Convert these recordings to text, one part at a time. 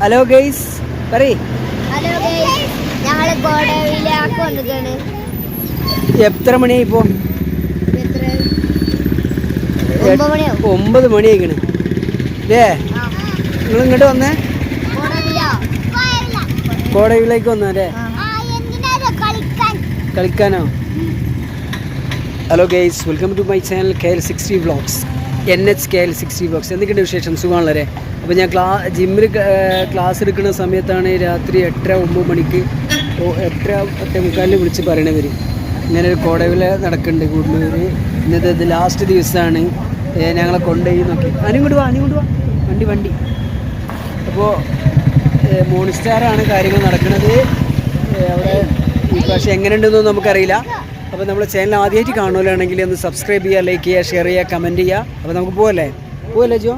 Hello guys പറയ്. Hello guys, ഞങ്ങള് കോടവിലേക്ക് വന്നിട്ടാണ്. എത്ര മണിയായി ഇപ്പോ? 9 മണിയായിക്കണ് അല്ലേ? നിങ്ങൾ ഇങ്ങോട്ട് വന്നേ? കോടവിലേക്ക് വന്നല്ലേ? കളിക്കാനോ? Hello guys, welcome to my channel KL60 vlogs. NH KL60 vlogs. എന്തൊക്കെയുണ്ട് വിശേഷം? സുഖമാണല്ലേ? അപ്പോൾ ഞാൻ ജിമ്മിൽ ക്ലാസ് എടുക്കുന്ന സമയത്താണ് രാത്രി 8-9 മണിക്ക് 8-8:45 വിളിച്ച് പറയണവർ ഇങ്ങനെ ഒരു കോടവിൽ നടക്കുന്നുണ്ട് കൂടുതലൂർ. ഇന്നത്തെ ഇത് ലാസ്റ്റ് ദിവസമാണ്. ഞങ്ങളെ കൊണ്ടുപോയി നോക്കി. അനിങ്ങോട്ട് വാ വണ്ടി. അപ്പോൾ മോണിസ്റ്റാറാണ് കാര്യങ്ങൾ നടക്കുന്നത് അവിടെ. പക്ഷേ എങ്ങനെയുണ്ടെന്നൊന്നും നമുക്കറിയില്ല. അപ്പോൾ നമ്മുടെ ചാനൽ ആദ്യമായിട്ട് കാണുമല്ലാണെങ്കിൽ ഒന്ന് സബ്സ്ക്രൈബ് ചെയ്യുക, ലൈക്ക് ചെയ്യുക, ഷെയർ ചെയ്യുക, കമൻറ്റ് ചെയ്യുക. അപ്പോൾ നമുക്ക് പോവല്ലേ ജോ?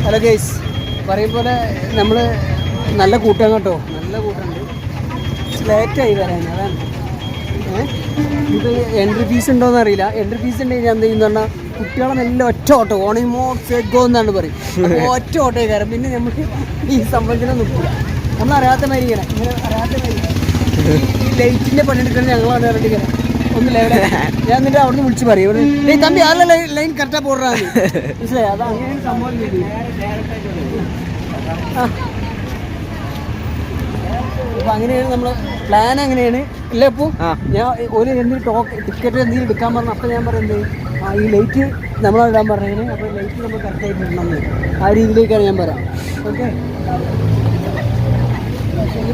ഹലോ ഗൈസ്, പറയും പോലെ നമ്മൾ നല്ല കൂട്ടം കേട്ടോ, നല്ല കൂട്ടമുണ്ട്. ലേറ്റായി വരാൻ, അതാണ്. ഇത് എൻട്രി ഫീസ് ഉണ്ടോയെന്ന് അറിയില്ല. എൻട്രി ഫീസ് ഉണ്ടെങ്കിൽ ഞാൻ എന്ത് ചെയ്യുന്ന പറഞ്ഞാൽ കുട്ടികളെ നല്ല ഒറ്റ ഓട്ടോ ഓണിമോ സെഗോ എന്നാണ് പറയും. ഒറ്റ ഓട്ടോ കയറും. പിന്നെ നമുക്ക് ഈ സംഭവത്തിനെ നിൽക്കില്ല. നമ്മളറിയാത്ത മാതിരി ഇങ്ങനെ അറിയാത്ത മാതിരി ഈ ലൈറ്റിൻ്റെ പണിയെടുക്കണം ഞങ്ങളാണ് പറഞ്ഞിരിക്കുന്നത്. ഒന്ന് ലെവലെ ഞാൻ എന്നിട്ട് അവിടെ നിന്ന് വിളിച്ച് പറയും, തമ്പി ആ ലൈൻ കറക്റ്റാണ് പോടുறாங்க. മനസ്സിലായി? അത് അങ്ങനെയാണ് സംഭവം. അപ്പോൾ അങ്ങനെയാണ് നമ്മൾ പ്ലാൻ. അങ്ങനെയാണ് ഇല്ല? ഇപ്പോൾ ഞാൻ ഒരു എന്തെങ്കിലും ടിക്കറ്റ് എന്തെങ്കിലും എടുക്കാൻ പറഞ്ഞു. അപ്പോൾ ഞാൻ പറയുന്നത് ഈ ലൈറ്റ് നമ്മളിടാൻ പറഞ്ഞതിന്. അപ്പോൾ ലൈറ്റ് നമ്മൾ കറക്റ്റായിട്ട് ഇടണം. ആ രീതിയിലേക്കാണ് ഞാൻ പറയാം. ഓക്കെ, ശരി.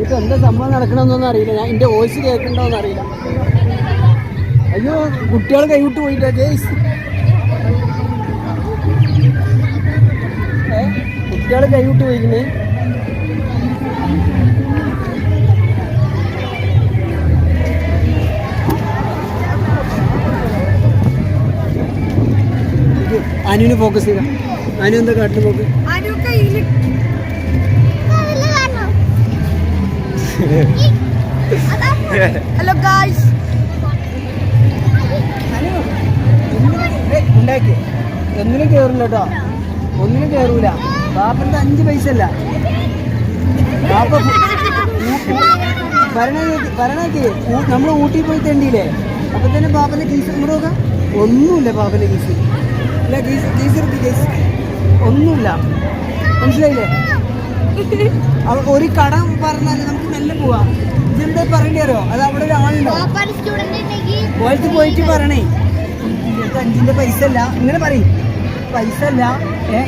ഇപ്പൊ എന്താ സംഭവം നടക്കണമെന്നൊന്നും അറിയില്ല. ഞാൻ എൻ്റെ വോയിസ് കേൾക്കണ്ടോന്ന് അറിയില്ല. അയ്യോ, കുട്ടികൾ കൈവിട്ട് പോയില്ല ജേസ്. കുട്ടികൾ കൈവിട്ട് പോയിക്കുന്നേ. അനുവിന് ഫോക്കസ് ചെയ്ത. അനു എന്താ കാട്ടിൽ പോക്ക്? ഹലോ ഗായ്സ്, ഉണ്ടാക്കി ഒന്നിനും കയറില്ല കേട്ടോ, ഒന്നിനും കയറൂല. ബാപ്പൻ്റെ 5 പൈസ അല്ല. ബാപ്പ ഭരണാക്കി നമ്മൾ ഊട്ടി പോയി തെണ്ടിയില്ലേ? അപ്പം തന്നെ ബാപ്പൻ്റെ കേസ് ഇങ്ങോട്ട് നോക്കാം. ഒന്നുമില്ല ബാപ്പൻ്റെ കേസ്. ഇല്ല, കേസ് ഒന്നുമില്ല. മനസ്സിലായില്ലേ? ഒരു കടം പറഞ്ഞാൽ നമുക്ക് നല്ല പോവാം. ഇതെന്താ പറയേണ്ടി അറിയോ? അത് അവിടെ ഒരാളുണ്ടോ പോയിട്ട് പറയണേ, 5ൻ്റെ പൈസ അല്ല. ഇങ്ങനെ പറയും, പൈസ അല്ല,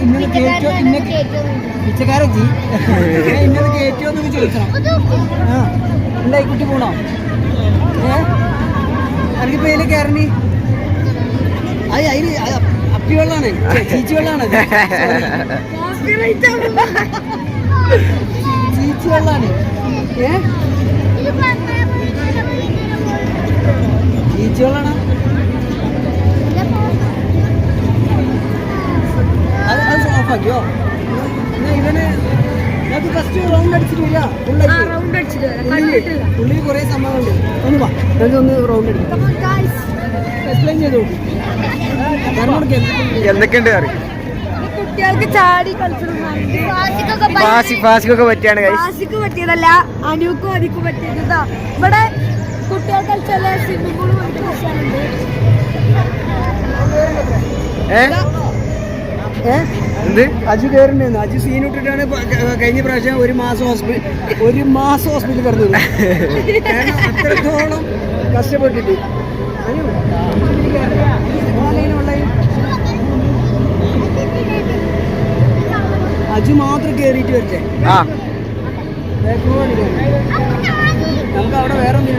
ഇന്നത് കയറ്റോ, ഇന്ന പിച്ചക്കാരജി ഇന്നത് കയറ്റോ എന്നൊക്കെ ചോദിക്കണം. എന്തായി കുട്ടി പോണോ? എനിക്ക് പേര് കയറണി. അതിന് അപ്പി വെള്ളമാണ്, ചീച്ചി വെള്ളമാണ്, ചീച്ചി വെള്ളമാണ്. ചീച്ചി വെള്ളമാണ്. അത് ഓഫാക്കിയോ? ഇവന് ഫസ്റ്റ് റൗണ്ട് അടിച്ചിട്ട് വരിക. ഉള്ളിൽ കുറേ സംഭവമുണ്ട്. ഒന്ന് വാ, ഒന്ന് റൗണ്ട് അടിക്കും. എക്സ്പ്ലെയിൻ ചെയ്തു എന്തൊക്കെയുണ്ട് അറിയാം. കുട്ടികൾക്ക് ചാടി ഫാസിക്കൊക്കെ പറ്റിയാണ്. ഫാസിക്ക് പറ്റിയതല്ല, അനുക്കും അതിക്കും പറ്റിയതാ. ഇവിടെ കുട്ടികൾ കളിച്ചല്ല സ്വിമ്മിംഗ് പൂള് പോയിട്ട് കളിച്ചാലുണ്ട്. അജു കയറുണ്ടായിരുന്നു. അജു സീൻ ഇട്ടിട്ടാണ് കഴിഞ്ഞ പ്രാവശ്യം 1 മാസം ഹോസ്പിറ്റലിൽ കിടന്നത്. കാരണം അത്രത്തോളം കഷ്ടപ്പെട്ടിട്ട്. അജു മാത്രം കയറിയിട്ട് വരട്ടെ. നമുക്ക് അവിടെ വേറെ ഒന്നും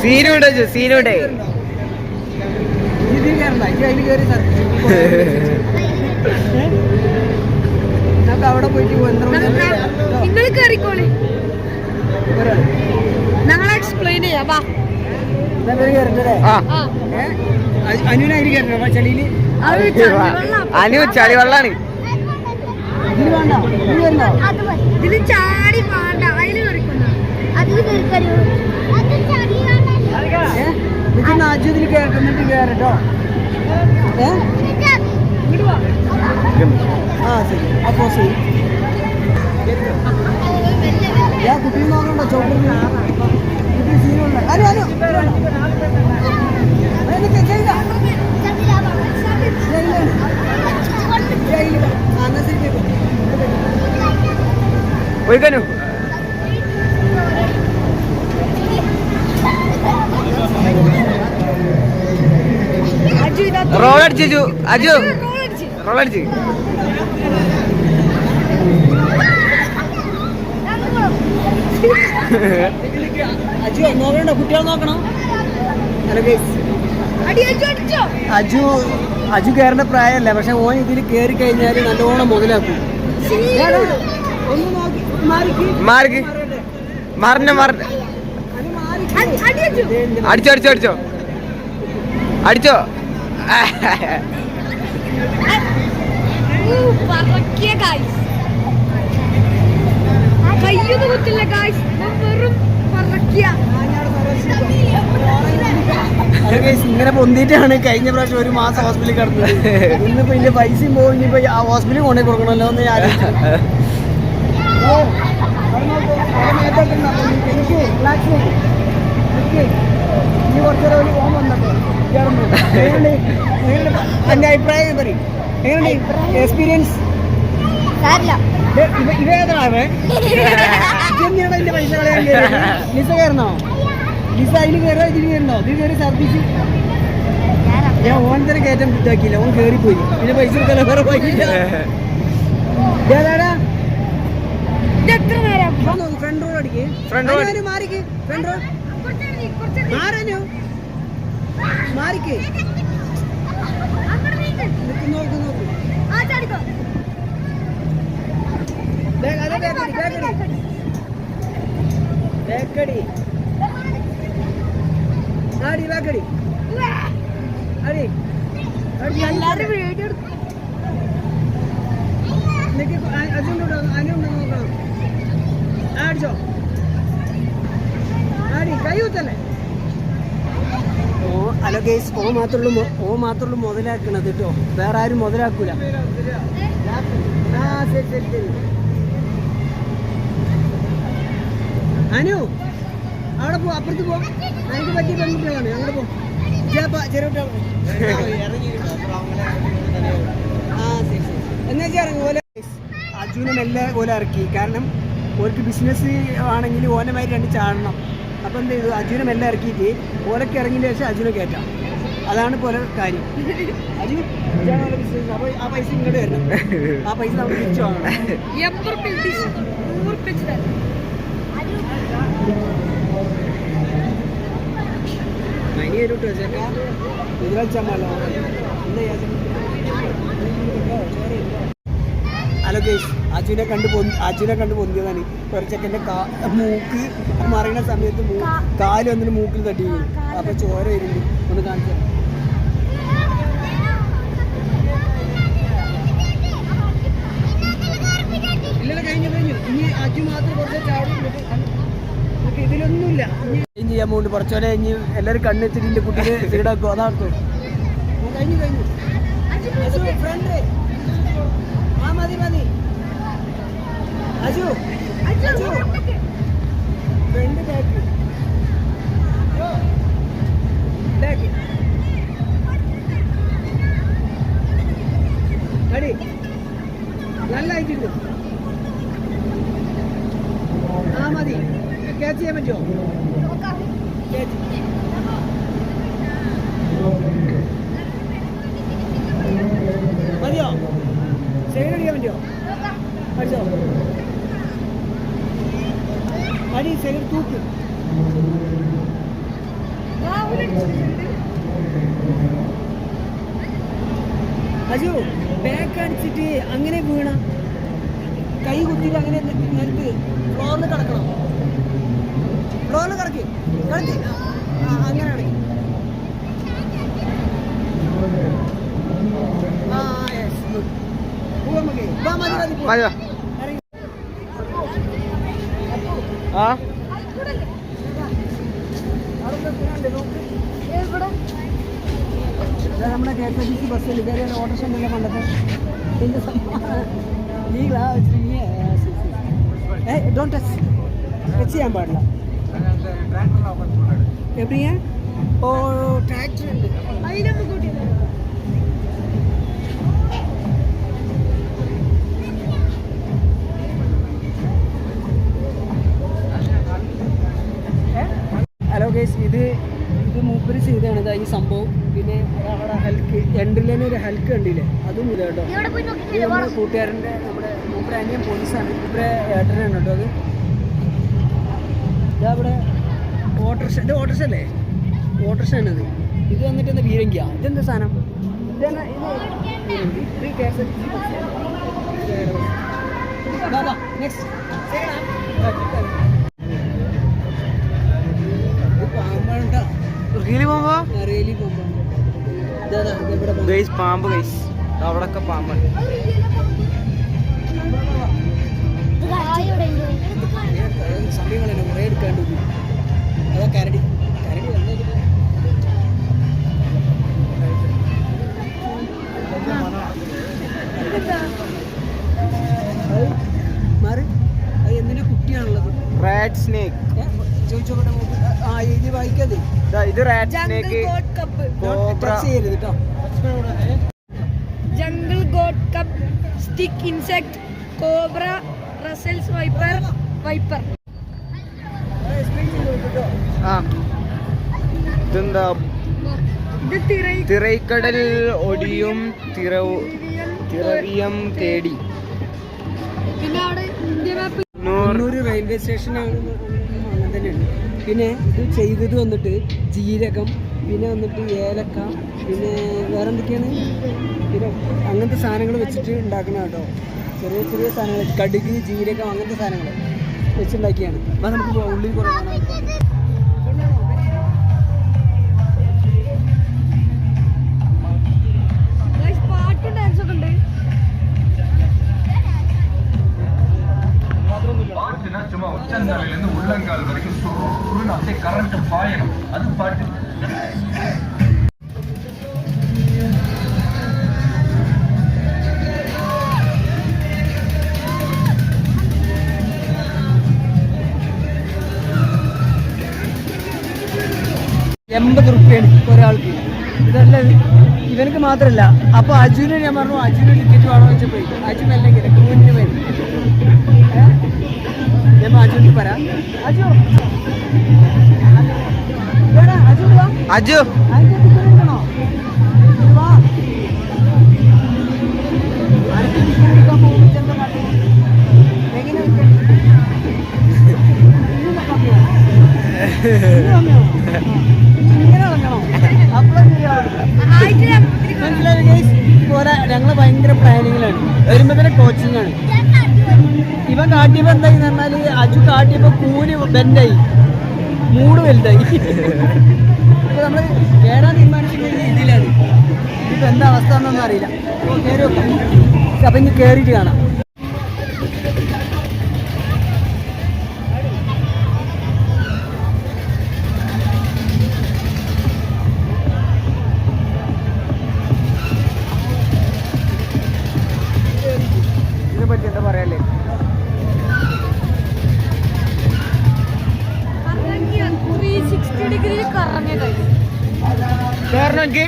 സീനുണ്ട് സീനുണ്ട്. ഇതിൽ കയറണ്ട, അതിൽ കയറി നമുക്ക് അവിടെ പോയിട്ട് നിങ്ങൾ കയറിക്കോളി, ഞങ്ങൾ എക്സ്പ്ലെയിൻ ചെയ്യാം. വാ കയറണ്ടേ? അനുവിനെ അതിൽ കയറണ ചളിയില്. അനു ചളി വെള്ളാണ്. ഇതിൽ വേണ്ട, ഇതിൽ വരണോ? ഇതില് ചാടി വേണ്ട, അതില് കയറിക്കൊണ്ട. ഇതിൽ കയറിട്ട് കയറട്ടോ. ആ ശരി, അപ്പോ ശരി. ഞാൻ കുട്ടിയെ നോക്കണ്ടോ? ചോപ്പിന് കുട്ടി സീനുണ്ട്. അനു അനു പോയിക്കനു. റോളടിച്ചു അജു, റോളടിച്ച്. അജു നോക്കണ്ടോ? കുട്ടികളെ നോക്കണം. അജു അജു കയറേണ്ട പ്രായമല്ല, പക്ഷെ ഓൻ ഇതിൽ കയറി കഴിഞ്ഞാൽ നല്ലോണം മുതലാക്കും. മാർക്ക് മറിഞ്ഞ മറിഞ്ഞ അടിച്ചോ അടിച്ചോ അടിച്ചോ അടിച്ചോ. കയ്യൊന്നും കുത്തില്ല ഗായ്സ്, വെറും പറക്കിയ. ഇങ്ങനെ പൊന്തിട്ടാണ് കഴിഞ്ഞ പ്രാവശ്യം ഒരു മാസം ഹോസ്പിറ്റലിൽ കിടന്നത്. ഇന്നിപ്പോ ഇതിന്റെ പൈസയും പോകും. ഇനിയിപ്പോ ആ ഹോസ്പിറ്റലിൽ കൊണ്ടേ കൊടുക്കണമല്ലോ എന്ന് ഞാൻ ഇനി കുറച്ചേരം ഫോൺ വന്നപ്പോ എന്റെ അഭിപ്രായം പറയും. എങ്ങനെയുണ്ട് എക്സ്പീരിയൻസ്? ഇതേതാണേ എന്റെ പൈസ കളയാൻ ലിസ കയറണോ? ലിസ അതിൽ കയറോ ഇതിൽ കയറണോ? ഇതിൽ കയറി ഛർദ്ദിച്ച് ഞാൻ ഓൻ തന്നെ കയറ്റം ഇതാക്കിയില്ല, ഓൻ കയറിപ്പോയി. പിന്നെ പൈസ എടുക്കാൻ വേറെ പോയില്ല. ഏതാടാ ഫ്രണ്ട് റോഡ് അടിക്ക്, ഫ്രണ്ട് റോഡ് മാറിക്ക്, ഫ്രണ്ട് റോഡ് മാറാനോ മാറിക്ക്. നോക്ക് നോക്ക് ബേക്കടി ആടി ബേക്കടി അടി എല്ലാരും വീഡിയോ അതുണ്ടോ അനുണ്ടോ നോക്കണം. അടിച്ചോ ആടി കൈ കുത്തല്ലേ. ഹലോ ഗൈസ്, ഓ മാത്രമുള്ളൂ മുതലാക്കണത് കേട്ടോ, വേറെ ആരും മുതലാക്കൂല. ആ ശരി ശരി ശരി. അനു അവിടെ പോ, അപ്പുറത്ത് പോ. എനിക്ക് പറ്റിയ പെൺകുട്ടികളാണ്, അങ്ങോട്ട് പോ. ചെറുകുട്ടികൾ ആ ശരി ശരി. എന്നാ ഇറങ്ങി ഓല. അജുനെ മെല്ലെ ഓല ഇറക്കി, കാരണം ഓർക്ക് ബിസിനസ് ആണെങ്കിൽ ഓനമാതിരി രണ്ട് ചാടണം. അപ്പം എന്ത് ചെയ്തു, അജുനെ മെല്ലെ ഇറക്കിയിട്ട് ഓലൊക്കെ ഇറങ്ങിയതിന് ശേഷം അജുനെ കയറ്റാം. അതാണ് പോലെ കാര്യം. അജു ഇതാണ് ബിസിനസ്. അപ്പോൾ ആ പൈസ ഇങ്ങോട്ട് വരണം, ആ പൈസ നമുക്ക് തിരിച്ചു വാങ്ങണം. മൈനി വരൂട്ടോ ചേട്ടാ, ഇത് കളിച്ചമ്മല്ലോ. ഹലോ ഗൈസ്, അജുനെ കണ്ട് പൊന്തിയതാണ്. ഒരു ചെക്കൻ്റെ മൂക്ക് മറിയുന്ന സമയത്ത് കാല് വന്നിട്ട് മൂക്കിൽ തട്ടി വീണു. അപ്പൊ ചോര വരുന്നു. ഒന്ന് കാണിച്ചു ഇല്ലല്ലോ, കഴിഞ്ഞു. ഇനി അജു മാത്രം കുറച്ച് ചാടും. ഇതിലൊന്നുമില്ല. ഇനി ചെയ്യാൻ പോകുന്നുണ്ട് കുറച്ചോടെ. ഇനി എല്ലാവരും കണ്ണെത്തിട്ട് കുട്ടിയെ സീഡാക്കും. അതാക്കും. കഴിഞ്ഞു ഫ്രണ്ട്. ആ മതി അജു ഫ്രണ്ട് ബാക്ക് അടി നല്ല ആയിട്ടുണ്ട്. ആ മതി. ക്യാച്ച് ചെയ്യാൻ പറ്റുമോ? മതിയോ? സൈഡ് അടിക്കാൻ പറ്റുമോ? അടിച്ചോ? അടി സൈഡ് തൂക്ക്. അജു ബാക്ക് അടിച്ചിട്ട് അങ്ങനെ വീണ കൈ കുത്തിയിട്ട് അങ്ങനെ നിരത്ത് ഫ്ലോറിൽ കിടക്കണം. ഫ്ലോറിൽ കിടക്ക് കിടക്ക് അങ്ങനെ കിടക്ക്. ആ നമ്മുടെ KSRTC ബസ്സിൽ കയറിയ ഓട്ടോറിക്ഷ ഉണ്ടല്ലോ പണ്ടത്തെ ഇതിൻ്റെ ഡോണ്ട് ടച്ച് ചെയ്യാൻ പാടില്ല. എവിടെയാ? ഓ ട്രാക്ടർ ഉണ്ട്. അതിനൊന്ന് കൂട്ടി ഹലോ ഗൈസ്, ഇത് മൂപ്പര് ചെയ്തതാണ് ഈ സംഭവം. പിന്നെ അവിടെ ഹൽക്ക് എൻട്രിലേനെ ഒരു ഹൽക്ക് കണ്ടില്ലേ, അതും ഇത് കേട്ടോ. ഇത് നമ്മുടെ കൂട്ടുകാരൻ്റെ നമ്മുടെ മൂപ്പര് അനിയൻ പോലീസാണ്, മൂപ്പരെ ഏട്ടനാണ് കേട്ടോ. അത് ഇതവിടെ ഓട്ടോറിക്ഷ, ഇത് ഓട്ടോറിക്ഷ അല്ലേ? ഓട്ടോറിക്ഷ ആണിത്. ഇത് വന്നിട്ട് എന്താ വീരങ്കിയ? ഇതെന്താ സാധനം? ഇതെന്നാ ഇത് വീരങ്കി. ഇത് KSRTC നെക്സ്റ്റ് റീലി പോകുമ്പോ റെയിലി പോകുമ്പോൾ ഗൈസ് പാമ്പ് ഗൈസ് അവിടൊക്കെ പാമ്പാണ്. സമയങ്ങളെ കുറേ എടുക്കാണ്ട് അതാ കരടി കരടി മാറി. അത് എന്തിനാ കുട്ടിയാണുള്ളത്? റാറ്റ് സ്നേക്ക് ചോദിച്ചോട്ടെ. ആ ഇത് വായിക്കാതെ. ഇത് റാറ്റ് സ്നേക്ക്, കോബ്ര. ചെയ്യരുത് കേട്ടോ. Jungle God cup, stick insect, cobra, Russell's wiper. ആ ഇതെന്താ? ഇത് തിറൈക്കടൽ ഒടിയും തിറവിയം തേടി. പിന്നെ അവിടെ ഇന്ത്യ മാപ്പ് കണ്ണൂർ റെയിൽവേ സ്റ്റേഷനാണ്, അങ്ങനെ തന്നെയാണ്. പിന്നെ ഇത് ചെയ്തത് വന്നിട്ട് ജീരകം, പിന്നെ വന്നിട്ട് ഏലക്ക, പിന്നെ വേറെ എന്തൊക്കെയാണ്, പിന്നെ അങ്ങനത്തെ സാധനങ്ങൾ വെച്ചിട്ട് ഉണ്ടാക്കണം കേട്ടോ. ചെറിയ ചെറിയ സാധനങ്ങൾ, കടുക്, ജീരകം, അങ്ങനത്തെ സാധനങ്ങൾ വെച്ചുണ്ടാക്കിയാണ്. അപ്പം നമുക്ക് ഉള്ളിൽ കുറേ കാണാം. പാട്ടും ഡാൻസൊക്കെ ഉണ്ട്. ചുമ ഉച്ചങ്ങളിൽ നിന്ന് ഉള്ളങ്കാൽ വരയ്ക്കും സുറുനത്തെ കറണ്ട് പായണം. അത് പാട്ട് ₹80 ഒരാൾക്ക്. ഇതല്ല ഇവനക്ക് മാത്രമല്ല. അപ്പോൾ അജുവിനെ ഞാൻ പറഞ്ഞു, അജുവിന് ടിക്കറ്റ് വേണോ വെച്ചപ്പോൾ അജു അല്ലെങ്കിൽ കൂവിന് വരും. ഞാൻ അജുവിന് പറയാം. അജു അജു അജു അതിൻ്റെ ടിക്കറ്റ് എടുക്കണോ? വാ അടുത്ത ടിക്കറ്റ് എടുക്കാൻ പോകുമ്പോൾ ചെറുപ്പം കാട്ടി എങ്ങനെ ഇങ്ങനെ ഇറങ്ങണോ? മനസ്സിലായി ഗൈസ്. പോലെ ഞങ്ങൾ ഭയങ്കര പ്ലാനിങ്ങിലാണ്. വരുമ്പോൾ തന്നെ കോച്ചിങ് ആണ്. ഇവൻ കാട്ടിയപ്പോൾ എന്തായി പറഞ്ഞാൽ, അജു കാട്ടിയപ്പോൾ കൂന് ബെൻഡായി, മൂട് വലുതായി. അപ്പോൾ നമ്മൾ കയറാൻ തീരുമാനിക്കുന്ന രീതിയിലാണ്. ഇപ്പം എന്താ അവസ്ഥ എന്നൊന്നും അറിയില്ല. കയറി വെക്കാം. അപ്പം ഇനി കയറിയിട്ട് കാണാം. ഇതിനെപ്പറ്റി എന്താ പറയാല്ലേ? ഡിഗ്രിയിൽ കറങ്ങിയ കഴിയും. കാരണം എനിക്ക്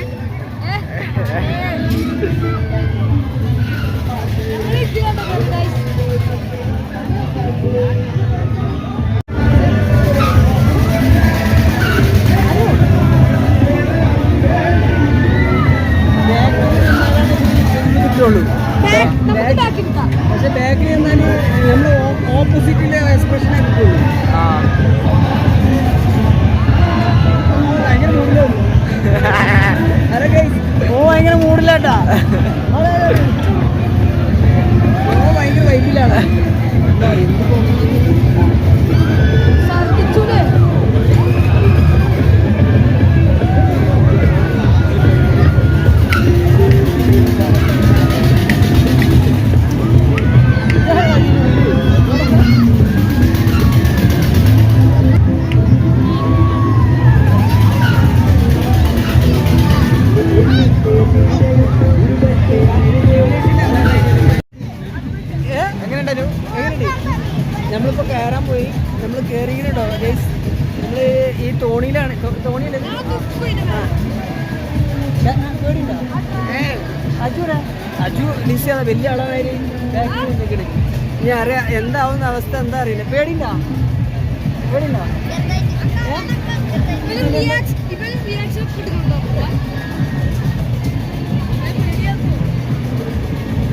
പക്ഷെ ബാക്കിൽ നിന്നാൽ നമ്മൾ ഓപ്പോസിറ്റിലെ എക്സ്പ്രഷനെ കിട്ടുള്ളൂ. ഭയങ്കര ലിസി അതാ വലിയ അളവായി നിൽക്കണേ. ഞാൻ അറിയാം എന്താവുന്ന അവസ്ഥ എന്താ അറിയില്ല. പേടിണ്ടോ? പേടിണ്ടോ?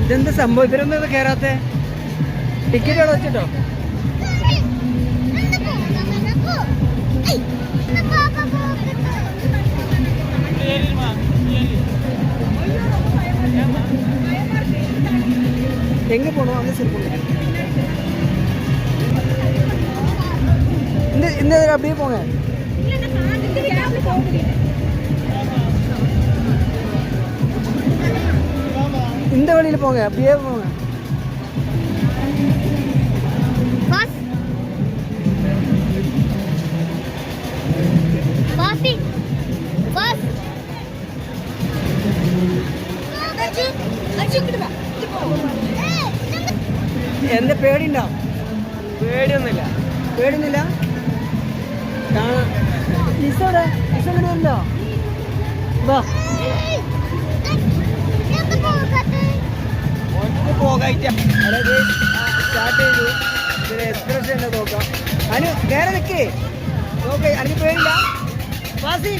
ഇതെന്താ സംഭവം? ഇവരൊന്നും ഇത് കയറാത്തെ? ടിക്കറ്റ് അവിടെ വെച്ചിട്ടോ? எங்கே போகணும்? அந்த சைடு போகணும். இந்த இதில் அப்படியே போங்க. இந்த வழியில் போங்க, அப்படியே போங்க. എന്താ പേടിയുണ്ടോ? പേടിയൊന്നുമില്ല. പേടിയൊന്നുമില്ല. ഉണ്ടോ? വാ സ്റ്റാർട്ട് ചെയ്തു. ഇതിന് എക്സ്പ്രഷൻ തന്നെ നോക്കാം. അനു നേരെ നിൽക്കേ. നോക്കേ, അതിന് പേടില്ല. വാസി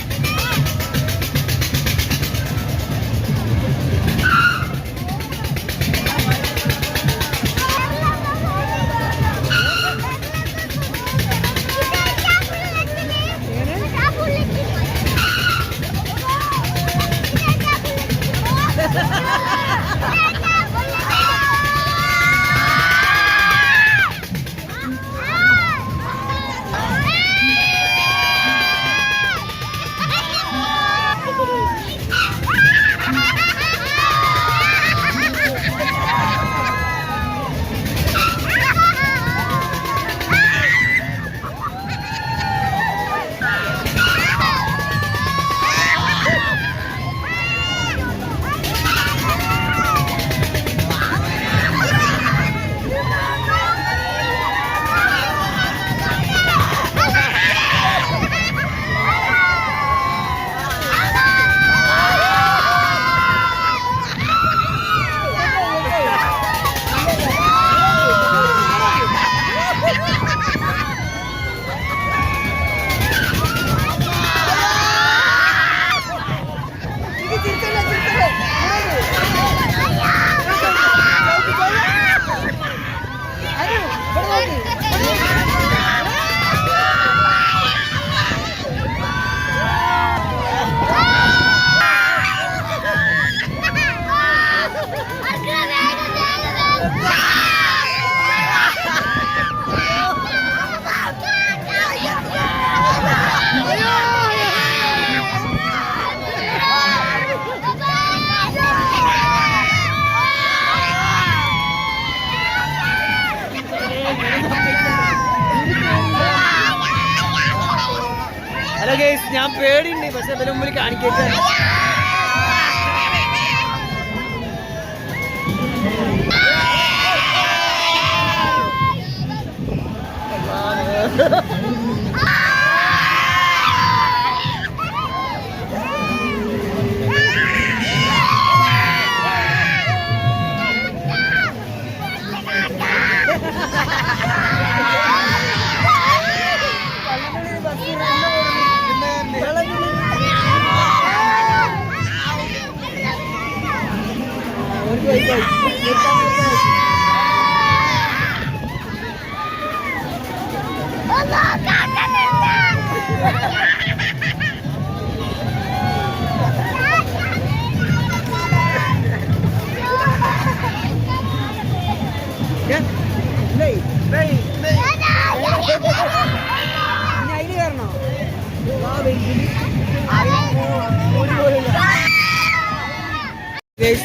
ഹലോ ഗൈസ്, ഞാൻ പേടിയുണ്ട്, പക്ഷെ അതിന് മുമ്പിൽ കാണിക്കട്ടെ.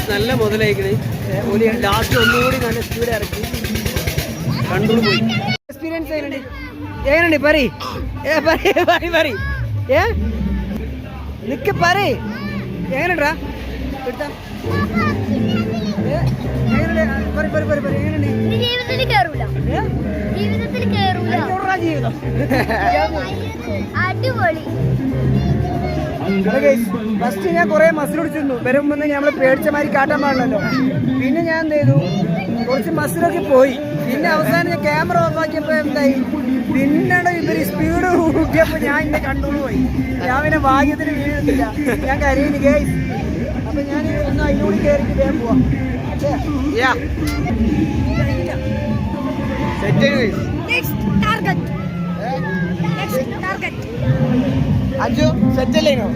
നല്ല മുതലായിക്കണേ. ഒരു ലാസ്റ്റ് ഒന്നുകൂടി നല്ല സ്പീഡ് ഇറക്കി കൺട്രോൾ പോയി. എക്സ്പീരിയൻസ് എങ്ങനെയുണ്ട്? പറയ് നിക്ക് പറയ് എങ്ങനെയുണ്ടാ? അടിപൊളി. ഫസ്റ്റ് ഞാൻ കുറേ മസിൽ പിടിച്ചിരുന്നു വരുമ്പോൾ നമ്മൾ പേടിച്ച മാതിരി കാട്ടാൻ പാടില്ലല്ലോ. പിന്നെ ഞാൻ എന്ത് ചെയ്തു, കുറച്ച് മസിലൊക്കെ പോയി. പിന്നെ അവസാനം ഞാൻ ക്യാമറ ഓഫ് ആക്കിയപ്പോൾ എന്തായി, പിന്നീട് ഇവർ സ്പീഡ് കൂട്ടിയപ്പോൾ ഞാൻ എന്നെ കണ്ടോളൂ പോയി. ഞാൻ പിന്നെ ഭാഗ്യത്തിന് വീഴുന്നില്ല, ഞാൻ കരയില്ല ഗൈസ്. അപ്പം ഞാൻ ഒന്ന് അതിനോട് കയറിയിട്ട് വേഗം പോവാം. അഞ്ചു സെറ്റല്ലേനോ?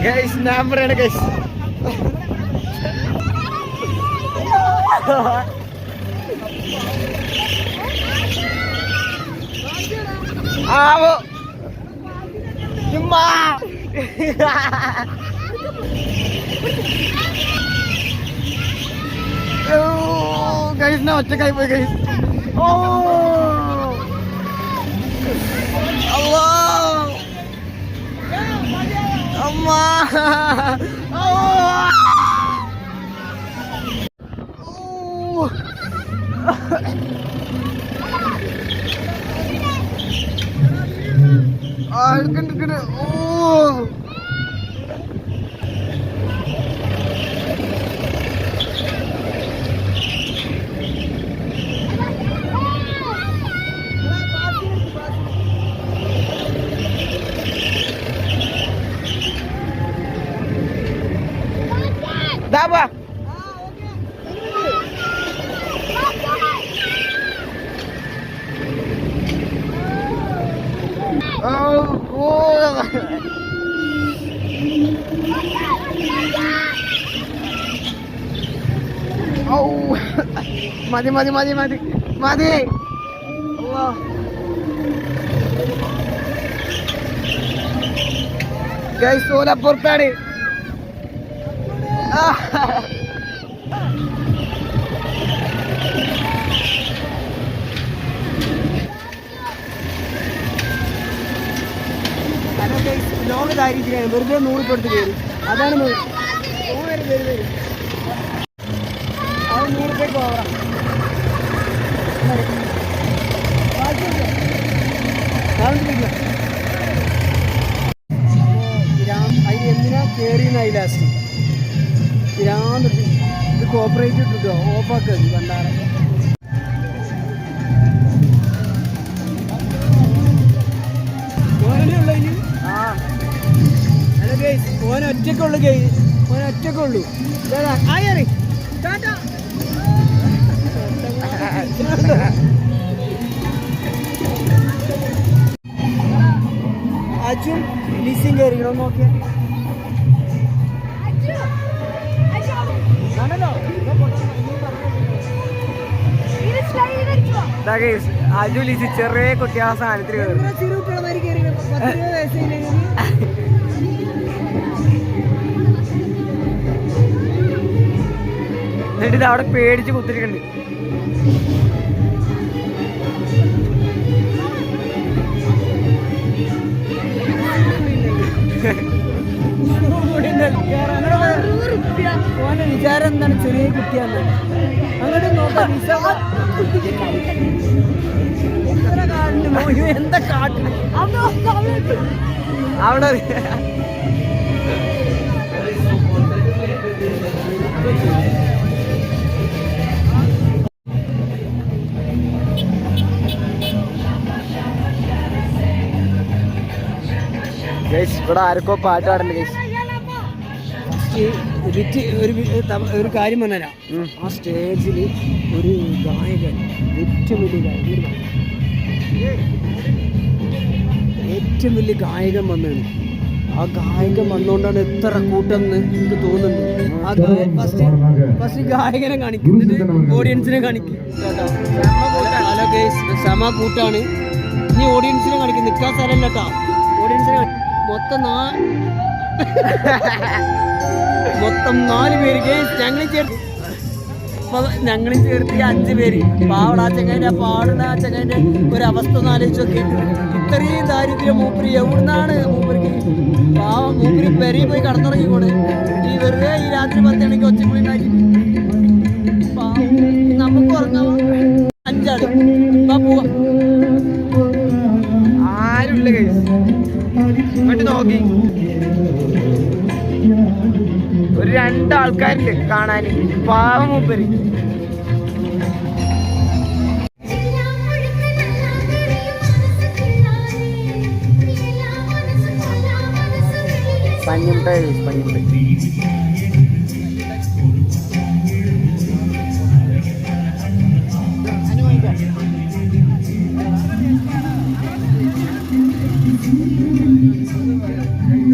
ഗൈസ് ഞാൻ പറയണ ഗൈസ്, ആവോ ചുമ്മാ ഗൈസ് ഞാൻ ഒറ്റക്കായി പോയി ഗൈസ്. ഓ അല്ലാ അമ്മ എടുക്കണ്ട. ഓ Daba. Mati. Allah. Guys, sola portare. Long കാര്യത്തിലാണ് വെറുതെ 100 കൊടുത്ത് കയറി. അതാണ് വരും അത് 100 രൂപയ്ക്ക് പോവാം. അതിന് എന്തിനാ കയറിയെന്നായി ലാസ്റ്റ് ഇത് കോപ്പറേറ്റ് ഇട്ടിട്ടോ ഓഫാക്കി കണ്ടാറ്. ഒറ്റക്കുള്ളൂ അജും ലിസിയും കയറിക്കണോ നോക്കിയ അജു ലിസി ചെറിയ കുട്ടിയാ സാധനത്തിൽ എന്നിട്ട് അവിടെ പേടിച്ച് കുത്തിരിക്കുന്നുണ്ട്. ഓന്റെ വിചാരം എന്താണ്, ചെറിയ കുട്ടിയാന്ന്. അങ്ങോട്ട് നോക്കാം എന്താ കാട്ടിന് അവിടെ ഇവിടെ ആർക്കോ പാട്ട് പാടണ്ട ഗൈസ്. ഒരു കാര്യം പറഞ്ഞുതരാം. ആ സ്റ്റേജിൽ ഒരു ഗായകൻ, ഏറ്റവും വലിയ ഗായകൻ വന്നാണ്. ആ ഗായകൻ വന്നുകൊണ്ടാണ് എത്ര കൂട്ടെന്ന് എനിക്ക് തോന്നുന്നുണ്ട്. ഫസ്റ്റ് ഗായകനെ കാണിക്കും, ഓഡിയൻസിനെ കാണിക്കും. ഹലോ ഗൈസ്, സമ കൂട്ടാണ്. ഇനി ഓഡിയൻസിനെ കാണിക്കും, നിൽക്കാൻ സ്ഥലമല്ല കേട്ടോ. ഓഡിയൻസിനെ മൊത്തം 4 പേര് ഗൈസ്. ഞങ്ങളും ചേർത്ത് 5 പേര്. പാവട ചങ്ങാൻ്റെ പാടുന്ന ചങ്ങാൻ്റെ ഒരു അവസ്ഥ ഒന്ന് ആലോചിച്ച് നോക്കിയിട്ട്, ഇത്രയും ദാരിദ്ര്യം മൂപ്പര് എവിടുന്നാണ് മൂപ്പർക്ക്? പാവം മൂപ്പര് പെരയിൽ പോയി കടന്നുറങ്ങിക്കോട്. ഈ വെറുതെ ഈ രാത്രി 10 മണിക്ക് ഒച്ചക്കുളി ഉണ്ടാക്കി നമുക്ക് ഉറങ്ങാം. 5 പോവാ. ആരുമില്ല ഗൈസ്. ഇങ്ങോട്ട് നോക്കി ഒരു 2 ആൾക്കാരുണ്ട് കാണാൻ. പാവം മൂപ്പര്. പഞ്ഞിമുട്ടായി പഞ്ഞിമുട്ടായി.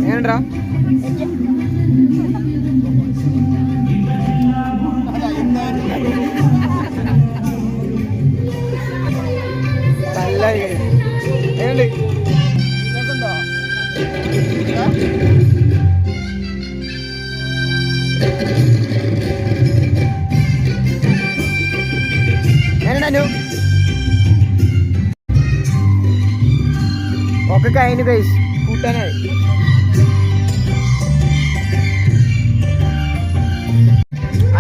എങ്ങനെണ്ടാ? നല്ല എങ്ങനെയുണ്ട്? എങ്ങനെയുണ്ടു? ഒക്കെ കഴിഞ്ഞു ഗൈസ്. കൂട്ടാനായി.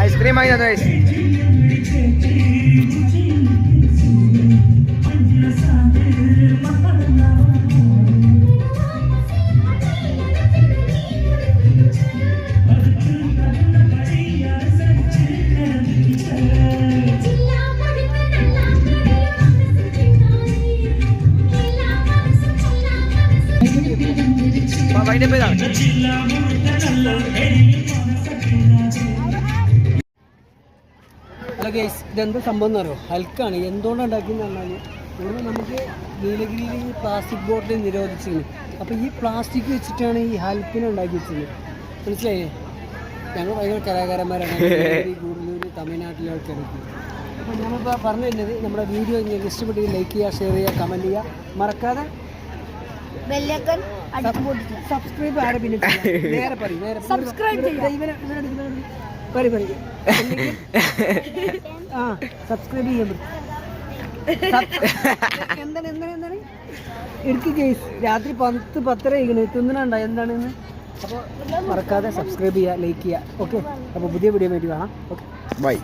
ഐസ്ക്രീം ആയി ഗൈസ്. ഹലോ ഗൈസ്, ഇതെന്താ സംഭവം എന്ന് അറിയോ? ഹൽക്കാണ്. എന്തുകൊണ്ടാണ് ഉണ്ടാക്കിയെന്ന് പറഞ്ഞാൽ ഇവിടെ നമുക്ക് നീലഗിരിയിൽ ഈ പ്ലാസ്റ്റിക് ബോട്ടിൽ നിരോധിച്ചത്. അപ്പോൾ ഈ പ്ലാസ്റ്റിക് വെച്ചിട്ടാണ് ഈ ഹൽക്കിനെ ഉണ്ടാക്കി വെച്ചത്. മനസ്സിലായില്ലേ? ഞങ്ങൾ ഭയങ്കര കലാകാരന്മാരാണ്. കൂടുതൽ തമിഴ്നാട്ടിലെ ആൾക്കാരൊക്കെ. അപ്പോൾ ഞാനിപ്പോൾ പറഞ്ഞു തരുന്നത്, നമ്മുടെ വീഡിയോ നിങ്ങൾക്ക് ഇഷ്ടപ്പെട്ടെങ്കിൽ ലൈക്ക് ചെയ്യുക, ഷെയർ ചെയ്യുക, കമൻറ്റ് ചെയ്യുക. മറക്കാതെ സബ്സ്ക്രൈബ് ആരെ പിന്നെ നേരെ പറയും. നേരെ ആ സബ്സ്ക്രൈബ് ചെയ്യാൻ പറ്റും. എന്താണ് എനിക്ക് കേസ് രാത്രി 10:10 തിന്നണുണ്ടോ എന്താണെന്ന്. അപ്പോൾ മറക്കാതെ സബ്സ്ക്രൈബ് ചെയ്യുക, ലൈക്ക് ചെയ്യുക. ഓക്കെ, അപ്പോൾ പുതിയ വീഡിയോ വേണ്ടി കാണാം. Okay, by.